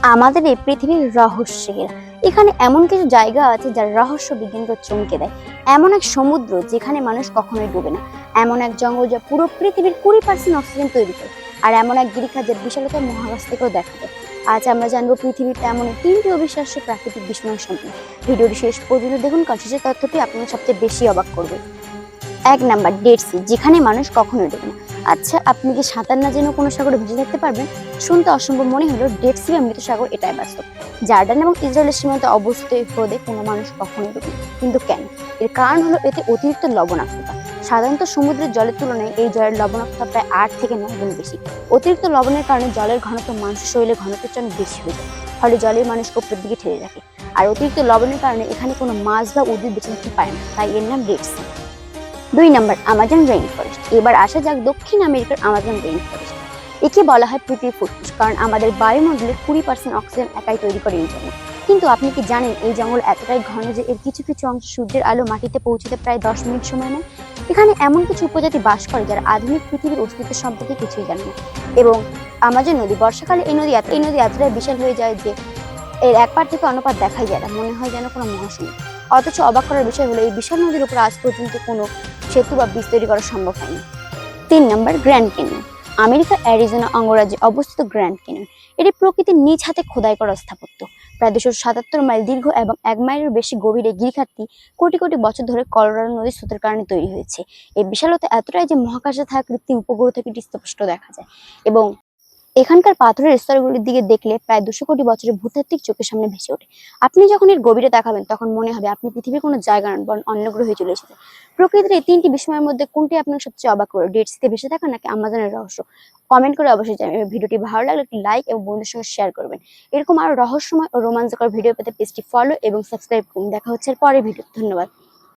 আমাদের এই পৃথিবীর রহস্যের এখানে এমন কিছু জায়গা আছে যার রহস্য বিজ্ঞানকে চমকে দেয়। এমন এক সমুদ্র যেখানে মানুষ কখনোই ডুবে না, এমন এক জঙ্গল যা পুরো পৃথিবীর 20% অক্সিজেন তৈরি করে, আর এমন এক গিরিখা যার বিশালতা মহাকাশ থেকেও দেখা যায়। আজ আমরা জানবো পৃথিবীর তেমন তিনটি অবিশ্বাস্য প্রাকৃতিক বিস্ময় সম্পর্কে। ভিডিওটি শেষ পর্যন্ত দেখুন, কারণ শেষের তথ্যটি আপনাকে সবচেয়ে বেশি অবাক করবে। 1 নাম্বার, ডেড সি, যেখানে মানুষ কখনোই ডোবে না। আচ্ছা, আপনি কি সাঁতার না জেনেও কোনো সাগরে ভেসে থাকতে পারবেন? শুনতে অসম্ভব মনে হলো, ডেড সি বা মৃত সাগর এটাই বাস্তব। জর্ডান এবং ইসরায়েলের সীমান্তে অবস্থিত এই হ্রদে কোনো মানুষ কখনোই ডোবে না। কিন্তু কেন? এর কারণ হলো এতে অতিরিক্ত লবণাক্ততা। সাধারণত সমুদ্রের জলের তুলনায় এই জলের লবণাক্ততা প্রায় 8 থেকে 9 গুণ বেশি। অতিরিক্ত লবণের কারণে জলের ঘনত্ব মানুষের শরীরে ঘনত্বের চেয়ে অনেক বেশি হয়ে যায়, ফলে জলের মানুষকে উপরের দিকে ঠেলে রাখে। আর অতিরিক্ত লবণের কারণে এখানে কোনো মাছ বা উদ্ভিদ বেঁচে থাকতে পারে না, তাই এর নাম dead sea. 2 number, Amazon rain forest. এবার আসা যাক দক্ষিণ আমেরিকার আমাজন রেইন ফরেস্ট। একে বলা হয় পৃথিবীর ফুসফুস, কারণ আমাদের বায়ুমণ্ডলের 20% অক্সিজেন একাই তৈরি করে এই জঙ্গল। কিন্তু আপনি কি জানেন এই জঙ্গল এতটাই ঘন যে এর কিছু কিছু অংশ সূর্যের আলো মাটিতে পৌঁছতে প্রায় 10 মিনিট সময় নেয়। এখানে এমন কিছু উপজাতি বাস করে যারা আধুনিক পৃথিবীর অস্তিত্ব সম্পর্কে কিছুই জানে না। এবং আমাজন নদী, বর্ষাকালে এই নদী এতটাই বিশাল হয়ে যায় যে এর এক পার থেকে অন্য পার দেখাই যায় না, মনে হয় যেন কোনো মহাসমুদ্র। অথচ অবাক করার বিষয় হলো এই বিশাল নদীর উপর আজ পর্যন্ত কোনো সেতু বা ব্রিজ তৈরি করা সম্ভব হয়নি। 3 নাম্বার, গ্র্যান্ড ক্যানিয়ন। আমেরিকার অ্যারিজোনা অঙ্গরাজ্যে অবস্থিত গ্র্যান্ড ক্যানিয়ন, এটি প্রকৃতির নিজ হাতে খোদাই করা স্থাপত্য। প্রায় 277 মাইল দীর্ঘ এবং 1 মাইলের বেশি গভীরে গিরিখাতটি কোটি কোটি বছর ধরে কলোরাডো নদীর স্রোতের কারণে তৈরি হয়েছে। এই বিশালতা এতটাই যে মহাকাশে থাকা কৃত্রিম উপগ্রহ থেকে এটি স্পষ্ট দেখা যায়। এবং এখানকার পাথরের স্তরগুলির দিকে দেখলে প্রায় 200 কোটি বছরের ভূতাত্ত্বিক চোখের সামনে ভেসে ওঠে। আপনি যখন এর গভীরে তাকাবেন তখন মনে হবে আপনি পৃথিবীর কোনো জায়গা নন, বরং অন্য গ্রহে চলে এসেছেন। প্রকৃতির এই তিনটি বিস্ময়ের মধ্যে কোনটি আপনাকে সবচেয়ে অবাক করে, ডেড সিতে ভেসে থাকা নাকি আমাজনের রহস্য? কমেন্ট করে অবশ্যই জানাবেন। ভিডিওটি ভালো লাগলে একটি লাইক এবং বন্ধুদের সঙ্গে শেয়ার করবেন। এরকম আরো রহস্যময় ও রোমাঞ্চকর ভিডিও পেতে পেজটি ফলো এবং সাবস্ক্রাইব করুন। দেখা হচ্ছে এর পরের ভিডিও। ধন্যবাদ।